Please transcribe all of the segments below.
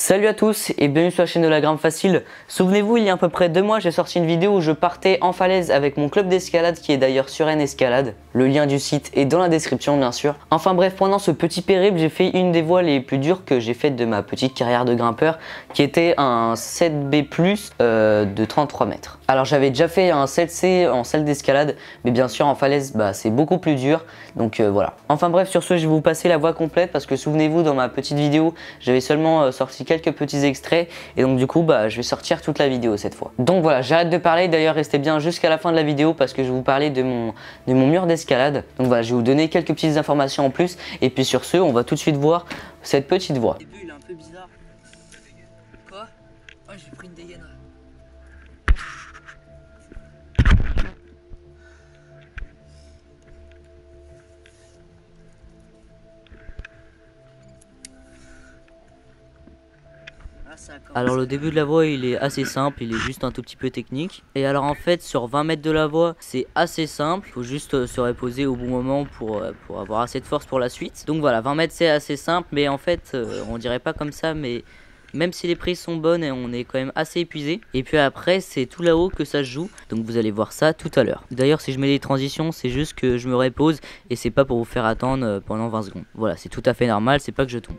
Salut à tous et bienvenue sur la chaîne de la Grimpe Facile. Souvenez-vous, il y a à peu près 2 mois, j'ai sorti une vidéo où je partais en falaise avec mon club d'escalade qui est d'ailleurs Suren Escalade. Le lien du site est dans la description bien sûr. Enfin bref, pendant ce petit périple, j'ai fait une des voies les plus dures que j'ai faites de ma petite carrière de grimpeur, qui était un 7B+, de 33 mètres. Alors j'avais déjà fait un 7C en salle d'escalade, mais bien sûr en falaise c'est beaucoup plus dur, donc voilà. Enfin bref, sur ce je vais vous passer la voie complète parce que souvenez-vous, dans ma petite vidéo j'avais seulement sorti quelques petits extraits et donc du coup je vais sortir toute la vidéo cette fois. Donc voilà, j'arrête de parler, d'ailleurs restez bien jusqu'à la fin de la vidéo parce que je vais vous parler de mon mur d'escalade. Donc voilà, je vais vous donner quelques petites informations en plus et puis sur ce on va tout de suite voir cette petite voie. Au début il est un peu bizarre. Quoi? Oh, j'ai pris une dégaine. Alors le début de la voie il est assez simple, il est juste un tout petit peu technique. Et alors en fait sur 20 mètres de la voie c'est assez simple, il faut juste se reposer au bon moment pour avoir assez de force pour la suite. Donc voilà, 20 mètres c'est assez simple, mais en fait on dirait pas comme ça, mais même si les prises sont bonnes et on est quand même assez épuisé. Et puis après c'est tout là-haut que ça se joue, donc vous allez voir ça tout à l'heure. D'ailleurs si je mets des transitions c'est juste que je me repose et c'est pas pour vous faire attendre pendant 20 secondes. Voilà, c'est tout à fait normal, c'est pas que je tombe.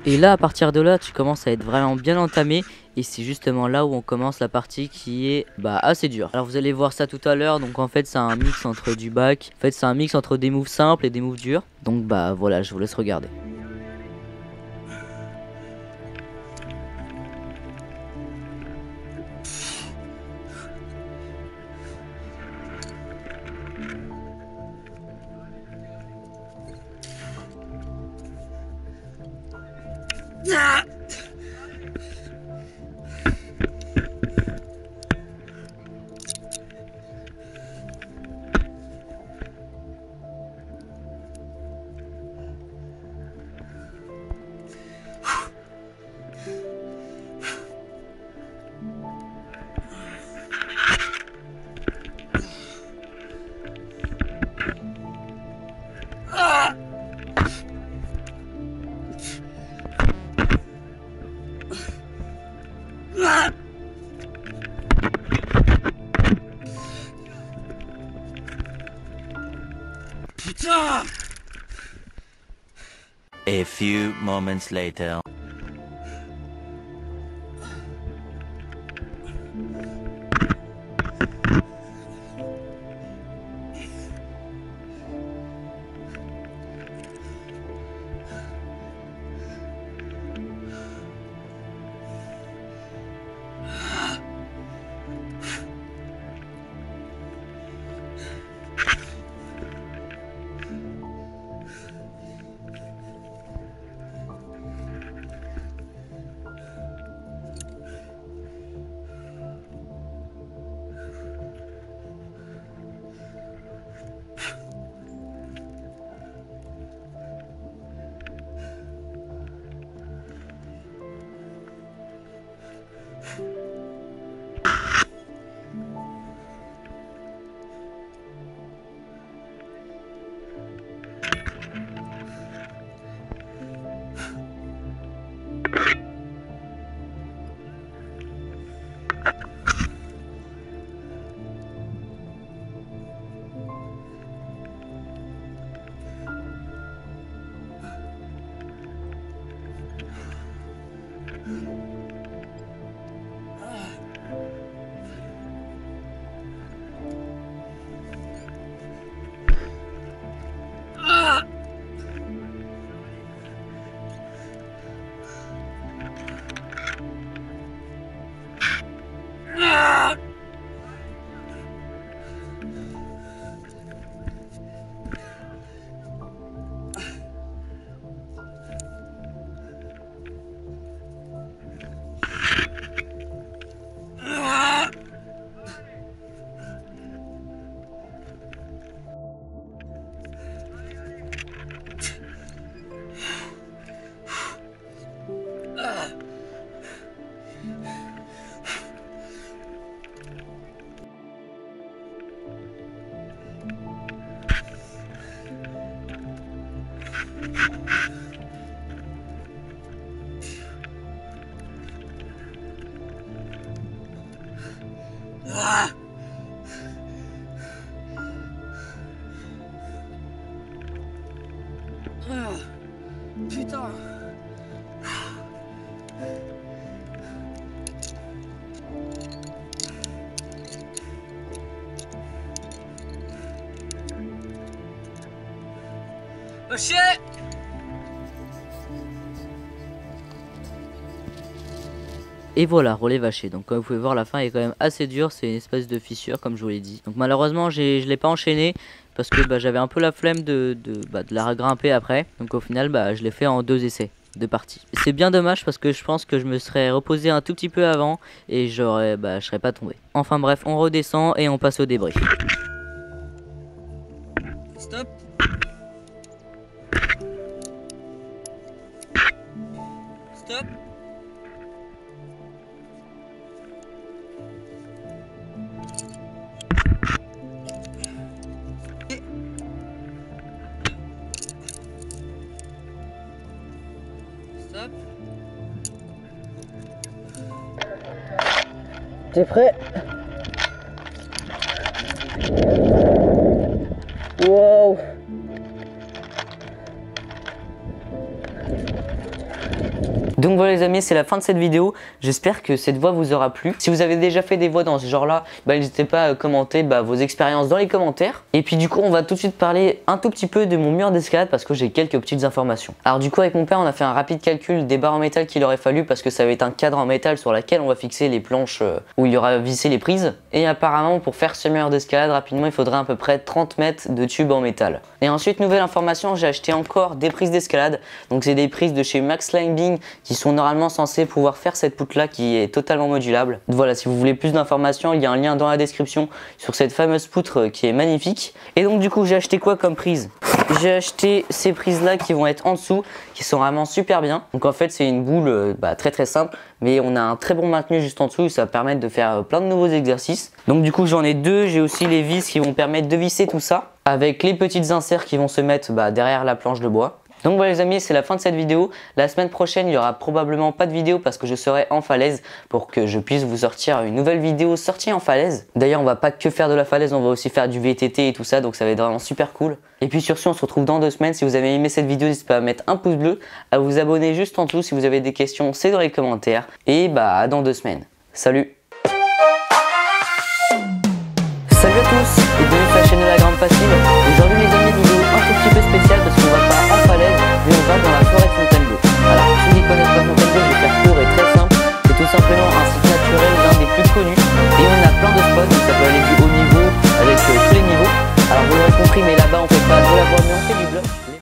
Et là, à partir de là, tu commences à être vraiment bien entamé. Et c'est justement là où on commence la partie qui est assez dure. Alors vous allez voir ça tout à l'heure. Donc en fait, c'est un mix entre du back. En fait, c'est un mix entre des moves simples et des moves durs. Donc voilà, je vous laisse regarder. A few moments later. Oh shit! Et voilà, relais vaché. Donc comme vous pouvez voir, la fin est quand même assez dure. C'est une espèce de fissure comme je vous l'ai dit. Donc malheureusement je l'ai pas enchaîné parce que j'avais un peu la flemme de la regrimper après. Donc au final je l'ai fait en 2 essais, 2 parties. C'est bien dommage parce que je pense que je me serais reposé un tout petit peu avant et je serais pas tombé. Enfin bref, on redescend et on passe au débris. Stop. Stop. Stop. T'es prêt? Wow! Donc voilà les amis, c'est la fin de cette vidéo. J'espère que cette voix vous aura plu. Si vous avez déjà fait des voix dans ce genre là, n'hésitez pas à commenter vos expériences dans les commentaires. Et puis du coup on va tout de suite parler un tout petit peu de mon mur d'escalade parce que j'ai quelques petites informations. Alors du coup avec mon père on a fait un rapide calcul des barres en métal qu'il aurait fallu parce que ça va être un cadre en métal sur laquelle on va fixer les planches où il y aura vissé les prises. Et apparemment pour faire ce mur d'escalade rapidement il faudrait à peu près 30 mètres de tubes en métal. Et ensuite nouvelle information, j'ai acheté encore des prises d'escalade. Donc c'est des prises de chez Max Climbing qui sont normalement censées pouvoir faire cette poutre là qui est totalement modulable. Voilà, si vous voulez plus d'informations, il y a un lien dans la description sur cette fameuse poutre qui est magnifique. Et donc du coup j'ai acheté quoi comme prise? J'ai acheté ces prises là qui vont être en dessous, qui sont vraiment super bien. Donc en fait c'est une boule très simple, mais on a un très bon maintenu juste en dessous et ça va permettre de faire plein de nouveaux exercices. Donc du coup j'en ai deux, j'ai aussi les vis qui vont permettre de visser tout ça, avec les petites inserts qui vont se mettre derrière la planche de bois. Donc voilà les amis, c'est la fin de cette vidéo. La semaine prochaine, il n'y aura probablement pas de vidéo parce que je serai en falaise pour que je puisse vous sortir une nouvelle vidéo sortie en falaise. D'ailleurs, on va pas que faire de la falaise, on va aussi faire du VTT et tout ça, donc ça va être vraiment super cool. Et puis sur ce, on se retrouve dans 2 semaines. Si vous avez aimé cette vidéo, n'hésitez pas à mettre un pouce bleu, à vous abonner juste en dessous. Si vous avez des questions, c'est dans les commentaires. Et à dans 2 semaines. Salut! Salut à tous et bienvenue sur la chaîne de la Grande Facile. Aujourd'hui les amis, vidéo un tout petit peu spéciale parce qu'on va pas en falaise mais on va dans la forêt de Fontainebleau. Alors ceux qui connaissent pas Fontainebleau, je vais faire court et très simple. C'est tout simplement un site naturel, l'un des plus connus. Et on a plein de spots, donc ça peut aller du haut niveau avec tous les niveaux. Alors vous l'aurez compris, mais là-bas on fait pas de la voie mais on fait du bluff.